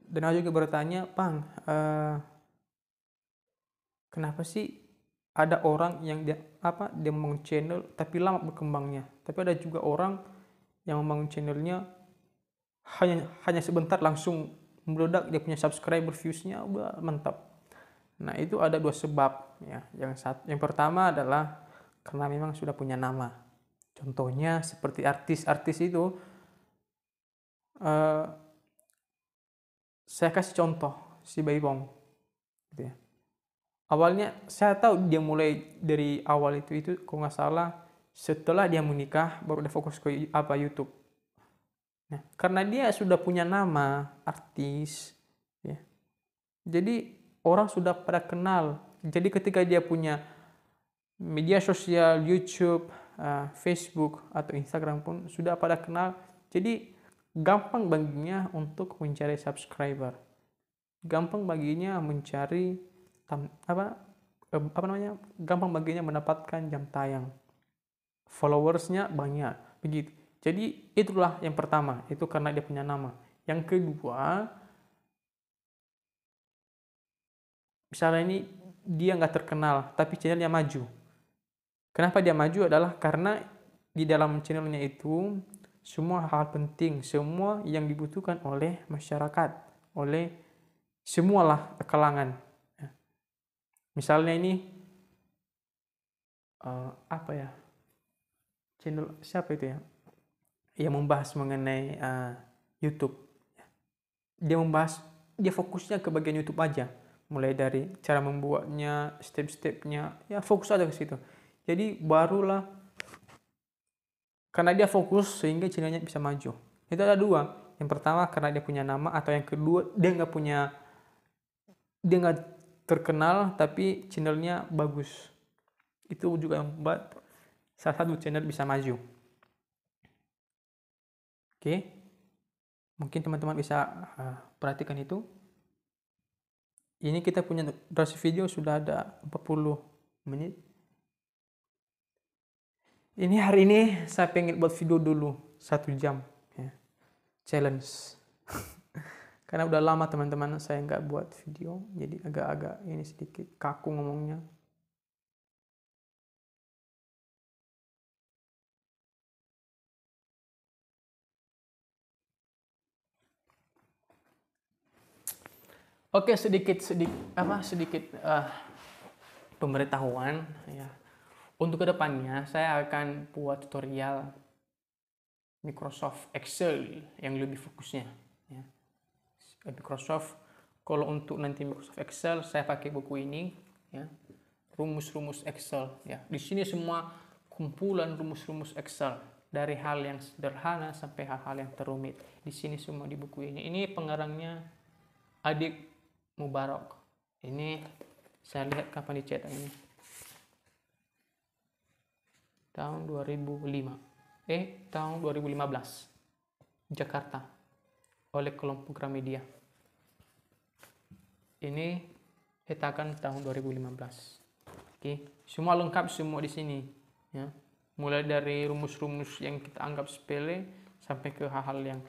Dan aku juga bertanya, Bang, kenapa sih ada orang yang dia membangun channel tapi lama berkembangnya, tapi ada juga orang yang membangun channelnya hanya sebentar langsung meledak, dia punya subscriber, viewsnya udah mantap. Nah, itu ada dua sebab ya. Yang pertama adalah karena memang sudah punya nama. Contohnya seperti artis itu, saya kasih contoh si Bayi Wong gitu ya. Awalnya saya tahu dia mulai dari awal itu kalau nggak salah setelah dia menikah baru dia fokus ke YouTube. Nah, karena dia sudah punya nama artis ya. Jadi orang sudah pada kenal. Jadi ketika dia punya media sosial, YouTube, Facebook atau Instagram pun sudah pada kenal. Jadi gampang baginya untuk mencari subscriber. Gampang baginya mencari gampang baginya mendapatkan jam tayang. Followersnya banyak, begitu. Jadi itulah yang pertama, itu karena dia punya nama. Yang kedua, misalnya ini dia nggak terkenal, tapi channelnya maju. Kenapa dia maju adalah karena di dalam channelnya itu semua hal penting, semua yang dibutuhkan oleh masyarakat, oleh semualah kalangan. Misalnya ini channel siapa itu ya, yang membahas mengenai YouTube. Dia fokusnya ke bagian YouTube aja, mulai dari cara membuatnya, step-stepnya, ya fokus aja ke situ. Jadi barulah karena dia fokus sehingga channelnya bisa maju. Itu ada dua. Yang pertama karena dia punya nama, atau yang kedua dia nggak terkenal tapi channelnya bagus. Itu juga yang membuat salah satu channel bisa maju. Oke, mungkin teman-teman bisa perhatikan itu. Ini kita punya durasi video sudah ada 40 menit. Ini hari ini saya pengen buat video dulu 1 jam ya. Challenge. Karena udah lama teman-teman saya nggak buat video, jadi agak-agak ini sedikit kaku ngomongnya. Oke, sedikit pemberitahuan ya. Untuk kedepannya saya akan buat tutorial Microsoft Excel yang lebih fokusnya ya. Microsoft, kalau untuk nanti Microsoft Excel saya pakai buku ini ya, rumus-rumus Excel ya. Di sini semua kumpulan rumus-rumus Excel dari hal yang sederhana sampai hal-hal yang terumit. Di sini semua di buku ini. Ini pengarangnya Adik Mubarak. Ini saya lihat kapan dicetak ini. Tahun 2015. Jakarta oleh kelompok Gramedia. Ini cetakan tahun 2015. Oke, semua lengkap semua di sini ya. Mulai dari rumus-rumus yang kita anggap sepele sampai ke hal-hal yang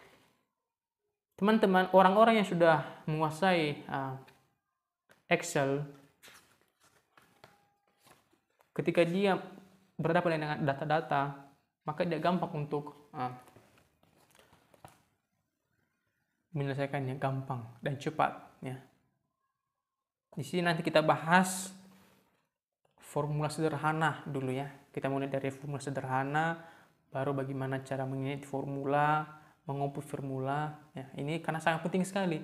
teman-teman, orang-orang yang sudah menguasai Excel, ketika dia berhadapan dengan data-data, maka dia gampang untuk menyelesaikannya, gampang dan cepat ya. Di sini nanti kita bahas formula sederhana dulu ya. Kita mulai dari formula sederhana, baru bagaimana cara mengingat formula, mengomput formula ya. Ini karena sangat penting sekali.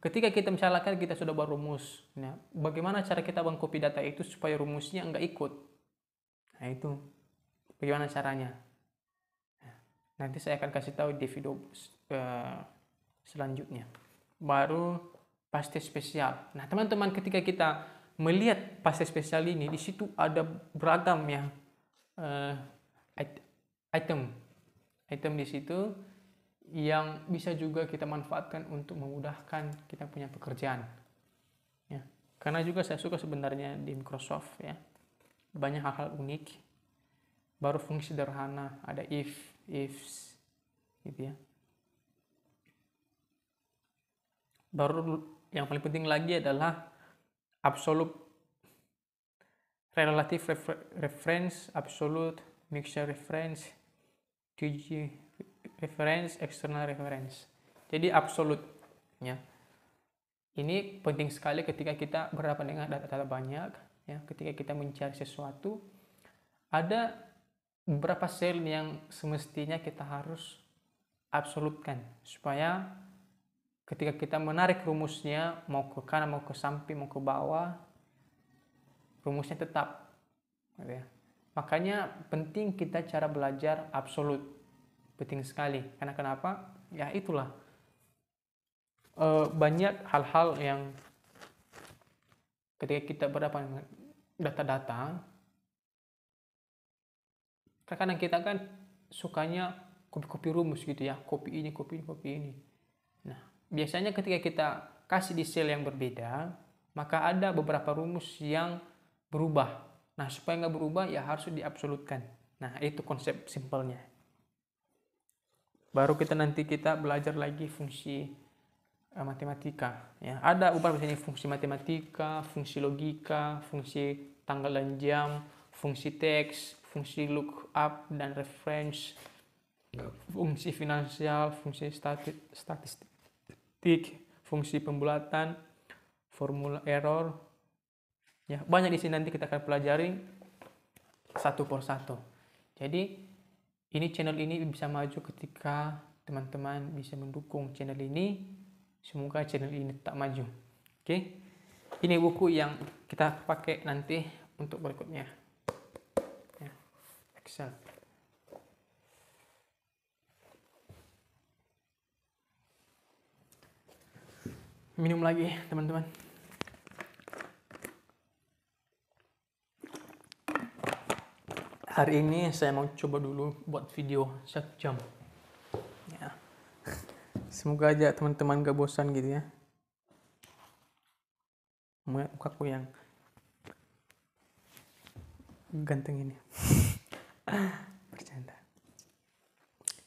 Ketika kita misalkan kita sudah buat rumus ya, bagaimana cara kita mengcopy data itu supaya rumusnya enggak ikut. Nah itu bagaimana caranya. Nanti saya akan kasih tahu di video selanjutnya. Baru paste spesial. Nah teman-teman, ketika kita melihat paste spesial ini, di situ ada beragam ya item di situ yang bisa juga kita manfaatkan untuk memudahkan kita punya pekerjaan ya. Karena juga saya suka sebenarnya di Microsoft ya, banyak hal-hal unik. Baru fungsi sederhana, ada ifs gitu ya. Baru yang paling penting lagi adalah absolute relative reference, absolute mixture reference, TG reference, external reference. Jadi absolute ya. Ini penting sekali ketika kita berhadapan dengan data-data banyak ya. Ketika kita mencari sesuatu, ada beberapa sel yang semestinya kita harus absolutkan supaya ketika kita menarik rumusnya, mau ke kanan, mau ke samping, mau ke bawah, rumusnya tetap gitu ya. Makanya penting kita cara belajar absolut, penting sekali. Karena kenapa? Ya itulah banyak hal-hal yang ketika kita berhadapan dengan data-data, kadang kita kan sukanya copy rumus gitu ya, copy ini. Nah, biasanya ketika kita kasih di sel yang berbeda, maka ada beberapa rumus yang berubah. Nah, supaya nggak berubah ya harus diabsolutkan. Nah, itu konsep simpelnya. Baru nanti kita belajar lagi fungsi matematika. Ya, ada beberapa misalnya fungsi matematika, fungsi logika, fungsi tanggal dan jam, fungsi teks, fungsi lookup dan reference, fungsi finansial, fungsi statistik, fungsi pembulatan, formula error. Ya, banyak di sini nanti kita akan pelajari satu persatu. Jadi ini channel ini bisa maju ketika teman-teman bisa mendukung channel ini. Semoga channel ini tetap maju. Oke. Ini buku yang kita pakai nanti untuk berikutnya. Excel. Minum lagi, teman-teman. Hari ini saya mau coba dulu buat video 1 jam. Ya. Semoga aja teman-teman gak bosan gitu ya. Melihat mukaku yang ganteng ini. Bercanda.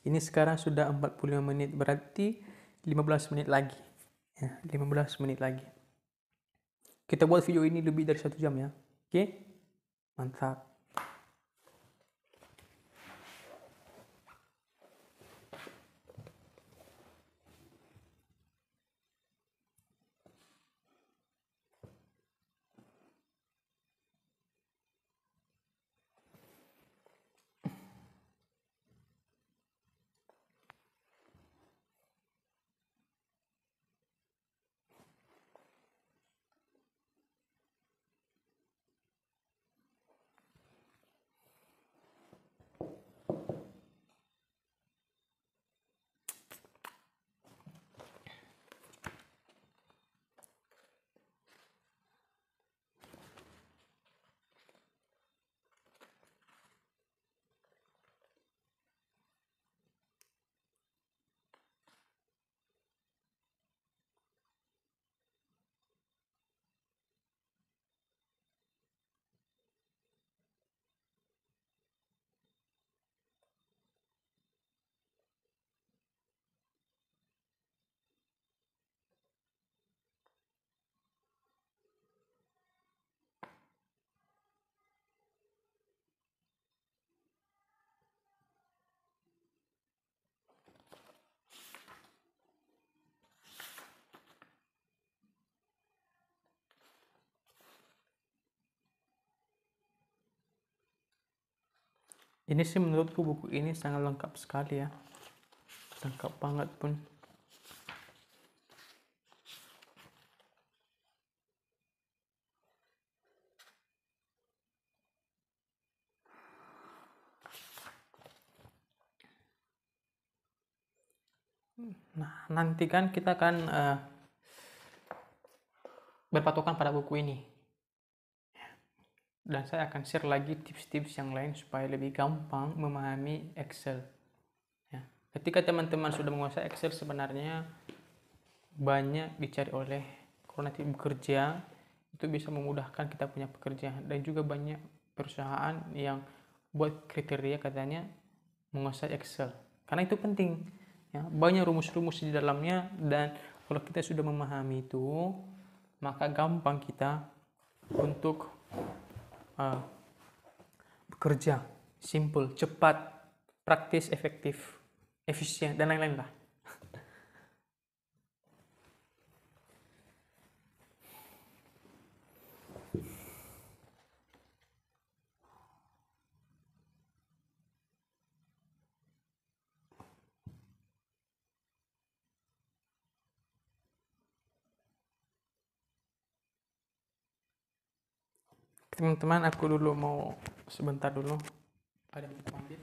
Ini sekarang sudah 45 menit, berarti 15 menit lagi. Ya, 15 menit lagi. Kita buat video ini lebih dari 1 jam ya. Oke? Mantap. Ini sih menurutku buku ini sangat lengkap sekali ya. Lengkap banget pun. Nah, nanti kan kita akan berpatokan pada buku ini. Dan saya akan share lagi tips-tips yang lain supaya lebih gampang memahami Excel. Ya. Ketika teman-teman sudah menguasai Excel, sebenarnya banyak dicari oleh kalau nanti bekerja, itu bisa memudahkan kita punya pekerjaan. Dan juga banyak perusahaan yang buat kriteria katanya menguasai Excel. Karena itu penting. Ya. Banyak rumus-rumus di dalamnya, dan kalau kita sudah memahami itu, maka gampang kita untuk bekerja, simple, cepat, praktis, efektif, efisien, dan lain-lain lah. Teman-teman, aku dulu mau sebentar dulu, ada yang mau ambil.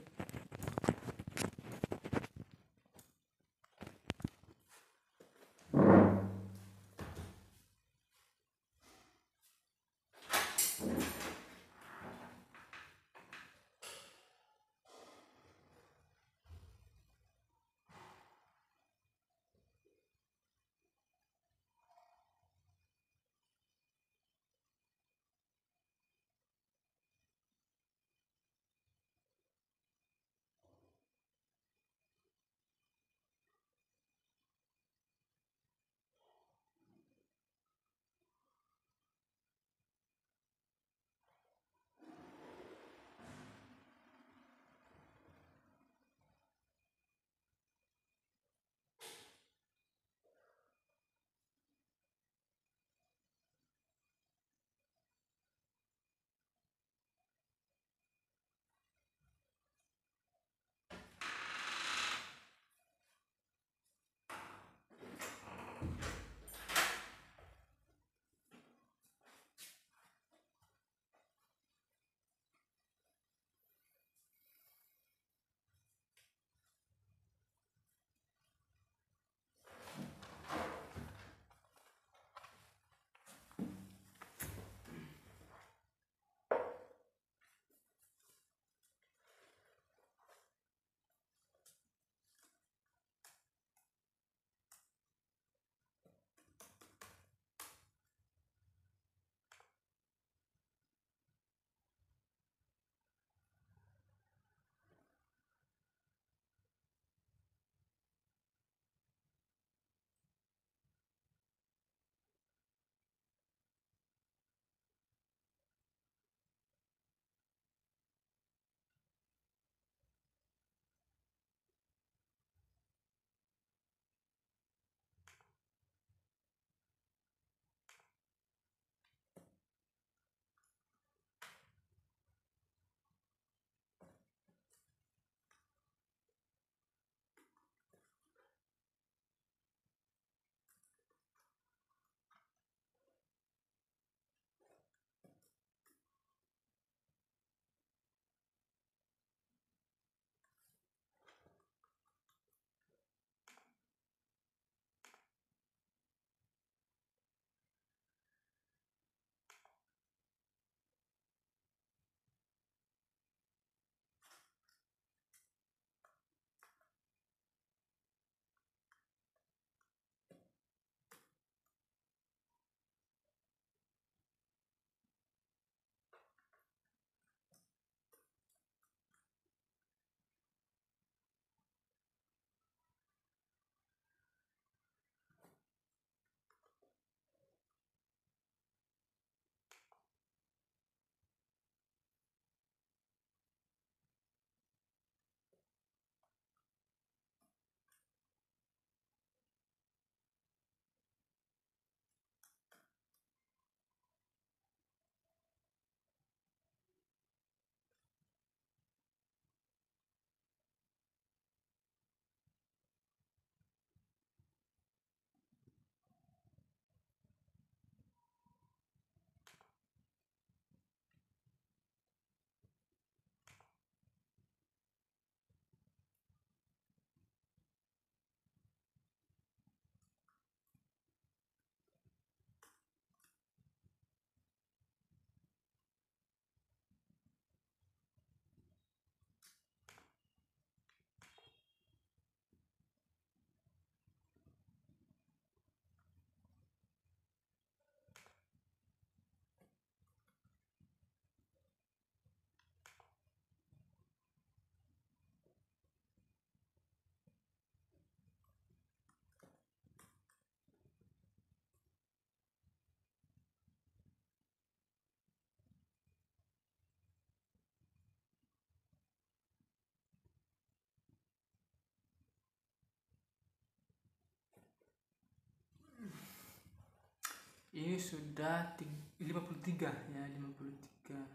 Ini sudah 53 ya, 53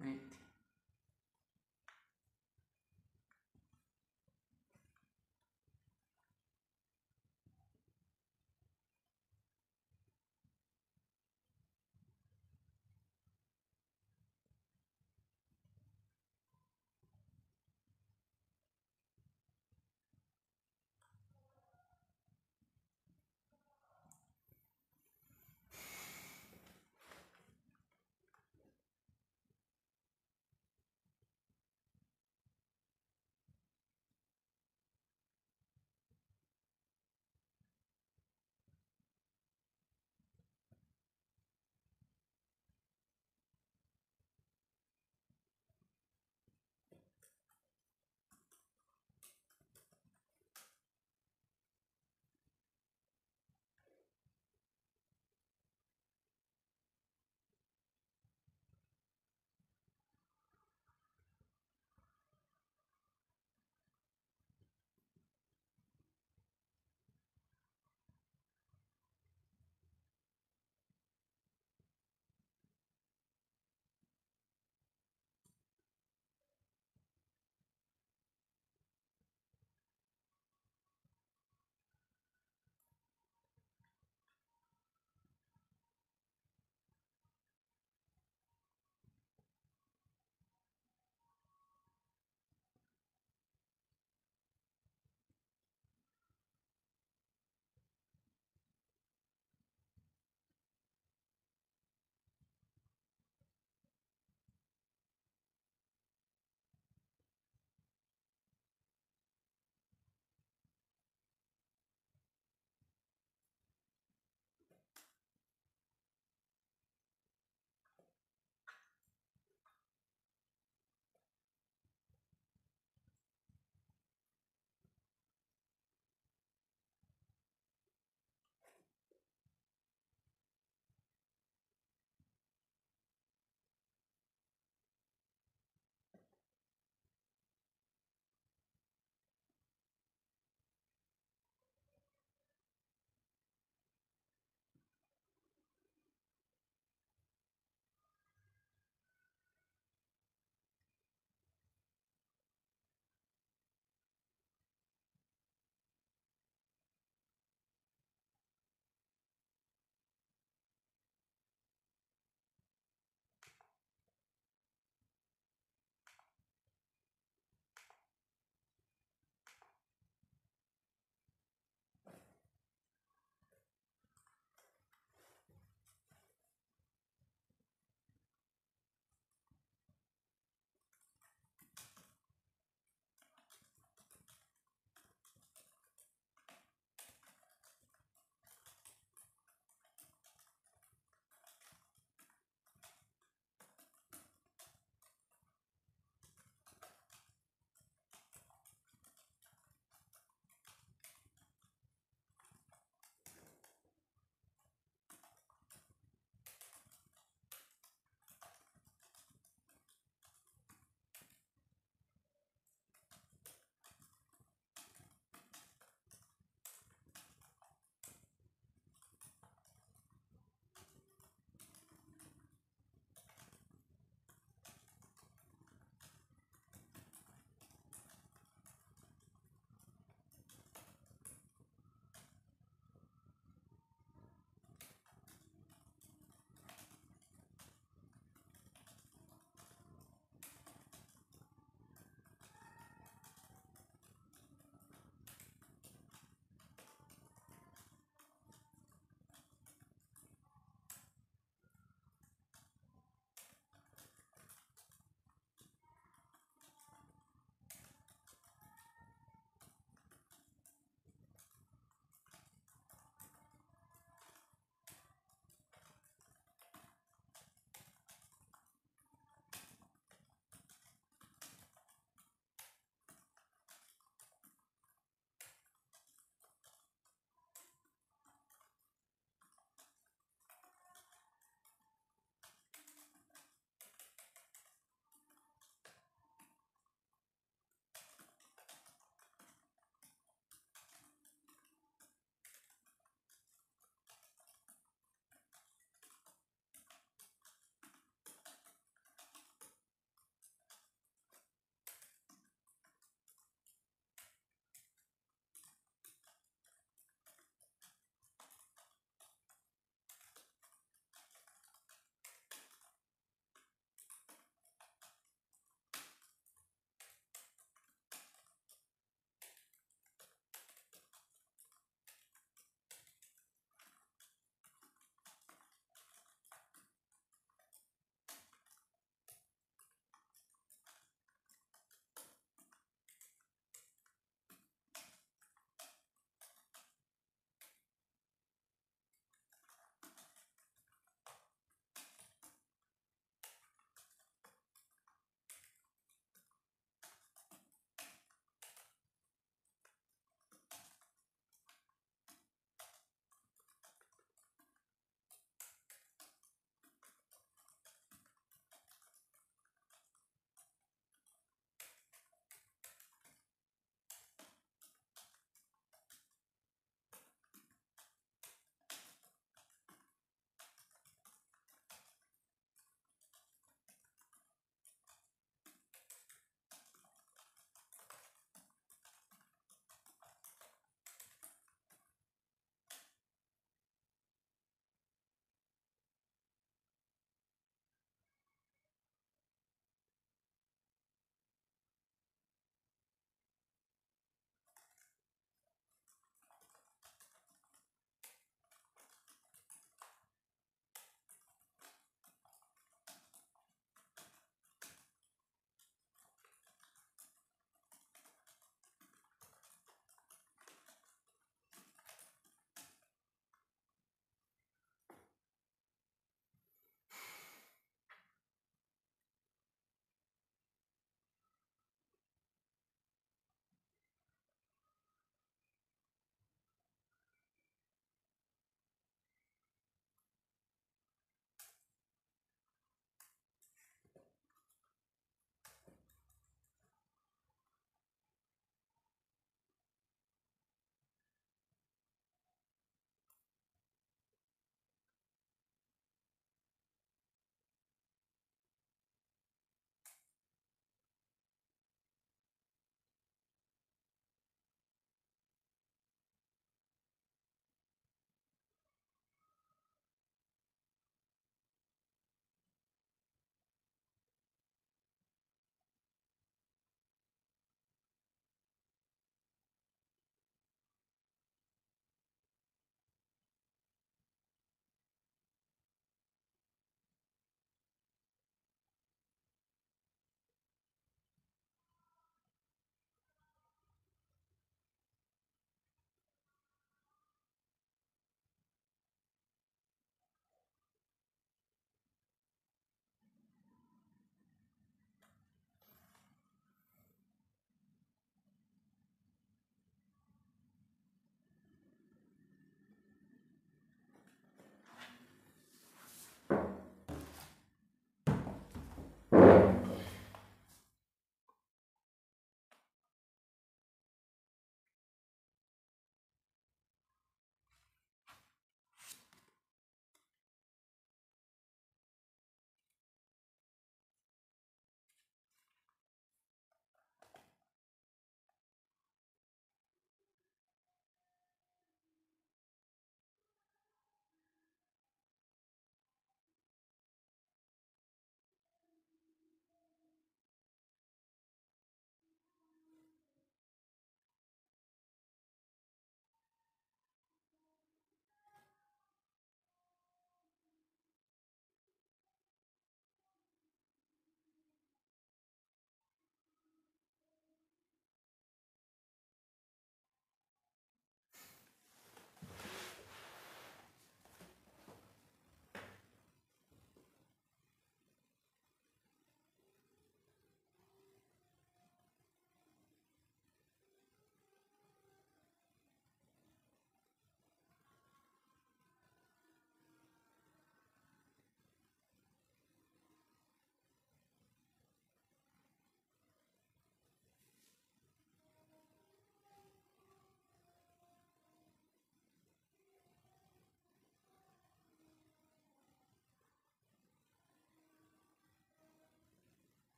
menit.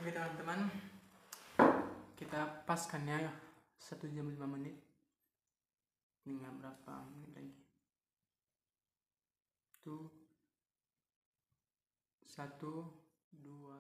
Oke teman-teman, kita paskannya 1 jam 5 menit. Tinggal berapa menit lagi? Itu 1, 2,